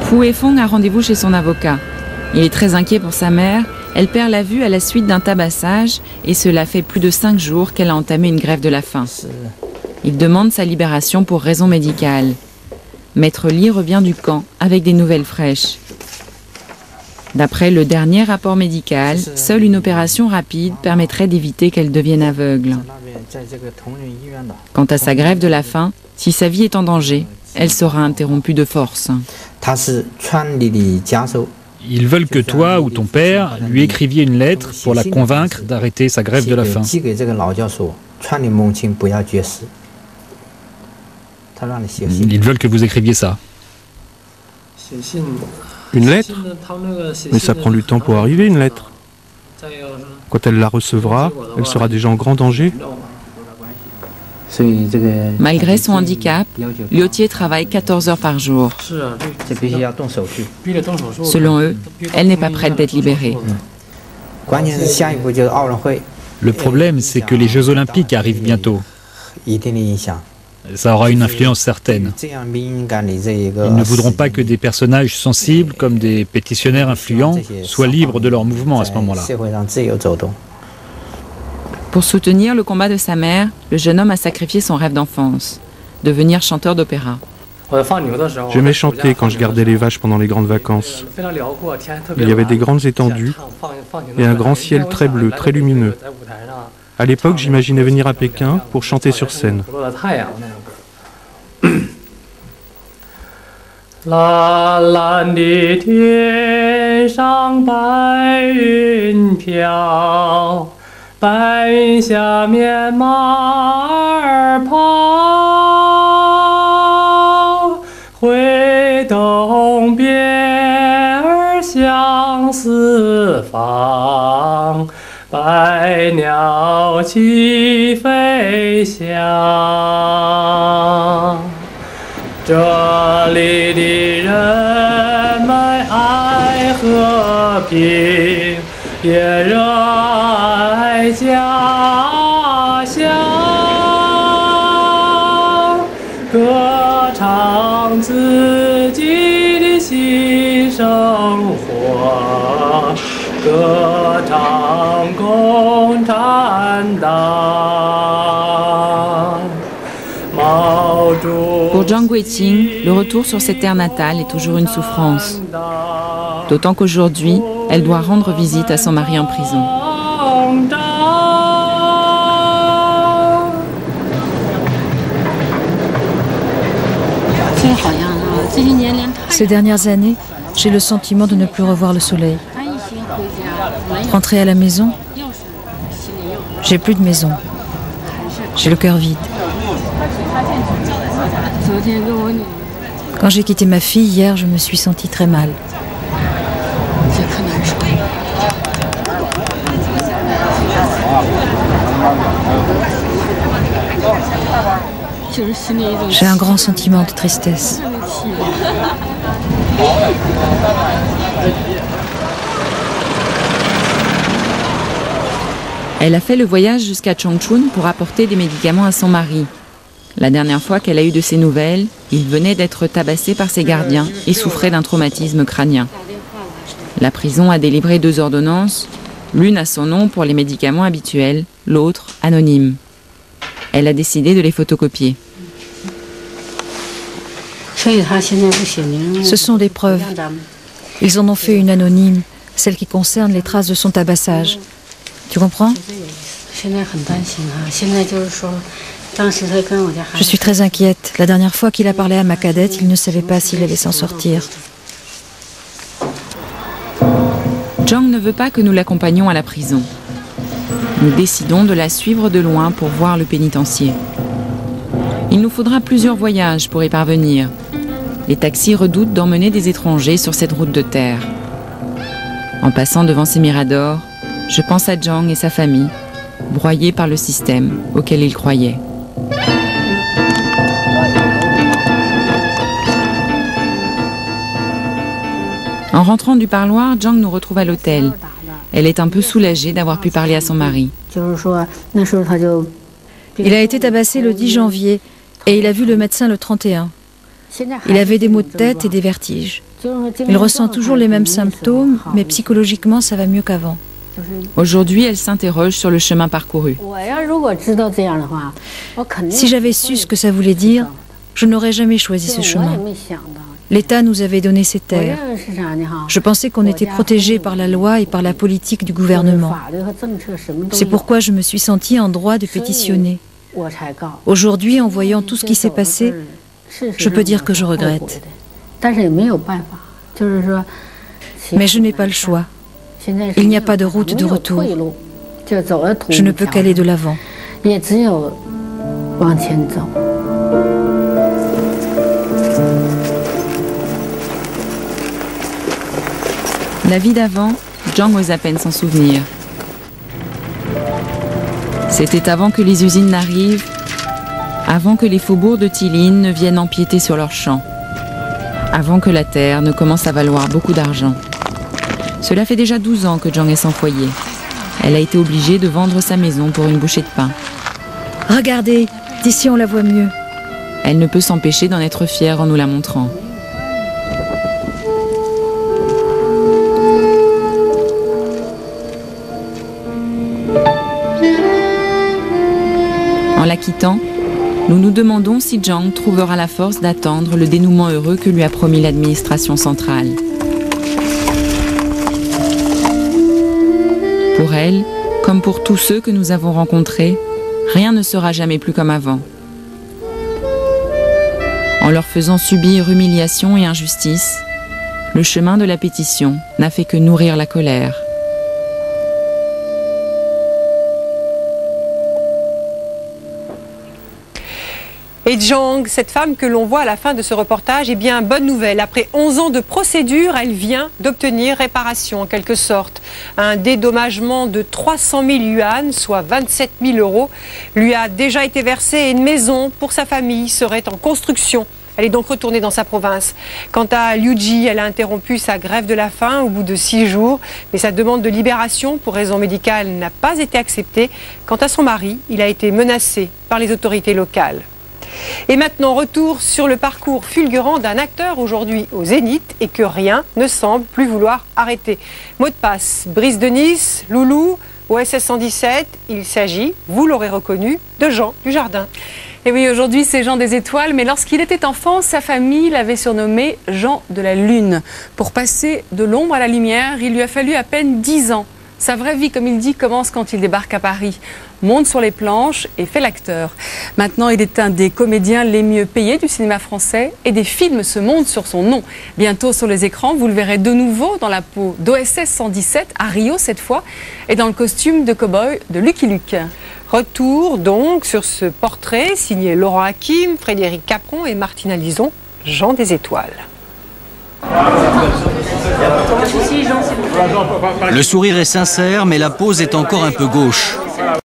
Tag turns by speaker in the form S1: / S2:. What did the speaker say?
S1: Fu Weifeng a rendez-vous chez son avocat. Il est très inquiet pour sa mère. Elle perd la vue à la suite d'un tabassage et cela fait plus de 5 jours qu'elle a entamé une grève de la faim. Il demande sa libération pour raison médicale. Maître Li revient du camp avec des nouvelles fraîches. D'après le dernier rapport médical, seule une opération rapide permettrait d'éviter qu'elle devienne aveugle. Quant à sa grève de la faim, si sa vie est en danger, elle sera interrompue de force.
S2: Ils veulent que toi ou ton père lui écriviez une lettre pour la convaincre d'arrêter sa grève de la faim. Ils veulent que vous écriviez ça.
S3: Une lettre? Mais ça prend du temps pour arriver, une lettre. Quand elle la recevra, elle sera déjà en grand danger.
S1: Malgré son handicap, Liotier travaille 14 heures par jour. Selon eux, elle n'est pas prête d'être libérée.
S2: Le problème, c'est que les Jeux Olympiques arrivent bientôt. Ça aura une influence certaine. Ils ne voudront pas que des personnages sensibles, comme des pétitionnaires influents, soient libres de leur mouvement à ce moment-là.
S1: Pour soutenir le combat de sa mère, le jeune homme a sacrifié son rêve d'enfance, devenir chanteur d'opéra.
S3: J'aimais chanter quand je gardais les vaches pendant les grandes vacances. Il y avait des grandes étendues et un grand ciel très bleu, très lumineux. À l'époque, j'imaginais venir à Pékin pour chanter sur scène.
S1: Pour Zhang Guiqing, le retour sur ses terres natales est toujours une souffrance. D'autant qu'aujourd'hui, elle doit rendre visite à son mari en prison.
S4: Ces dernières années, j'ai le sentiment de ne plus revoir le soleil. Rentrer à la maison, j'ai plus de maison. J'ai le cœur vide. Quand j'ai quitté ma fille hier, je me suis sentie très mal. J'ai un grand sentiment de tristesse.
S1: Elle a fait le voyage jusqu'à Chongchun pour apporter des médicaments à son mari. La dernière fois qu'elle a eu de ses nouvelles, il venait d'être tabassé par ses gardiens et souffrait d'un traumatisme crânien. La prison a délivré 2 ordonnances, l'une à son nom pour les médicaments habituels, l'autre anonyme. Elle a décidé de les photocopier.
S4: Ce sont des preuves. Ils en ont fait une anonyme, celle qui concerne les traces de son tabassage. Tu comprends? Je suis très inquiète. La dernière fois qu'il a parlé à ma cadette, il ne savait pas s'il allait s'en sortir.
S1: Zhang ne veut pas que nous l'accompagnions à la prison. Nous décidons de la suivre de loin pour voir le pénitencier. Il nous faudra plusieurs voyages pour y parvenir. Les taxis redoutent d'emmener des étrangers sur cette route de terre. En passant devant ces miradors, je pense à Zhang et sa famille, broyés par le système auquel ils croyaient. En rentrant du parloir, Zhang nous retrouve à l'hôtel. Elle est un peu soulagée d'avoir pu parler à son mari.
S4: Il a été tabassé le 10 janvier et il a vu le médecin le 31. Il avait des maux de tête et des vertiges. Il ressent toujours les mêmes symptômes, mais psychologiquement, ça va mieux qu'avant.
S1: Aujourd'hui, elle s'interroge sur le chemin parcouru.
S4: Si j'avais su ce que ça voulait dire, je n'aurais jamais choisi ce chemin. L'État nous avait donné ces terres. Je pensais qu'on était protégé par la loi et par la politique du gouvernement. C'est pourquoi je me suis sentie en droit de pétitionner. Aujourd'hui, en voyant tout ce qui s'est passé, je peux dire que je regrette. Mais je n'ai pas le choix. Il n'y a pas de route de retour. Je ne peux qu'aller de l'avant.
S1: La vie d'avant, Zhang ose à peine s'en souvenir. C'était avant que les usines n'arrivent, avant que les faubourgs de Tilin ne viennent empiéter sur leurs champs, avant que la terre ne commence à valoir beaucoup d'argent. Cela fait déjà 12 ans que Zhang est sans foyer. Elle a été obligée de vendre sa maison pour une bouchée de pain.
S4: Regardez, d'ici on la voit mieux.
S1: Elle ne peut s'empêcher d'en être fière en nous la montrant. En la quittant, nous nous demandons si Zhang trouvera la force d'attendre le dénouement heureux que lui a promis l'administration centrale. Pour elle, comme pour tous ceux que nous avons rencontrés, rien ne sera jamais plus comme avant. En leur faisant subir humiliation et injustice, le chemin de la pétition n'a fait que nourrir la colère.
S5: Et Zhang, cette femme que l'on voit à la fin de ce reportage, eh bien, bonne nouvelle. Après 11 ans de procédure, elle vient d'obtenir réparation, en quelque sorte. Un dédommagement de 300 000 yuan, soit 27 000 €, lui a déjà été versé et une maison pour sa famille serait en construction. Elle est donc retournée dans sa province. Quant à Liu Ji, elle a interrompu sa grève de la faim au bout de 6 jours, mais sa demande de libération pour raison médicale n'a pas été acceptée. Quant à son mari, il a été menacé par les autorités locales. Et maintenant, retour sur le parcours fulgurant d'un acteur aujourd'hui au Zénith et que rien ne semble plus vouloir arrêter. Mot de passe, Brice de Nice, Loulou, OSS 117, il s'agit, vous l'aurez reconnu, de Jean Dujardin.
S6: Et oui, aujourd'hui c'est Jean des Étoiles, mais lorsqu'il était enfant, sa famille l'avait surnommé Jean de la Lune. Pour passer de l'ombre à la lumière, il lui a fallu à peine 10 ans. Sa vraie vie, comme il dit, commence quand il débarque à Paris, monte sur les planches et fait l'acteur. Maintenant, il est un des comédiens les mieux payés du cinéma français et des films se montent sur son nom. Bientôt sur les écrans, vous le verrez de nouveau dans la peau d'OSS 117, à Rio cette fois, et dans le costume de cow-boy de Lucky Luke.
S5: Retour donc sur ce portrait signé Laurent Hakim, Frédéric Capron et Martina Lison, Jean des Étoiles.
S7: Le sourire est sincère, mais la pose est encore un peu gauche.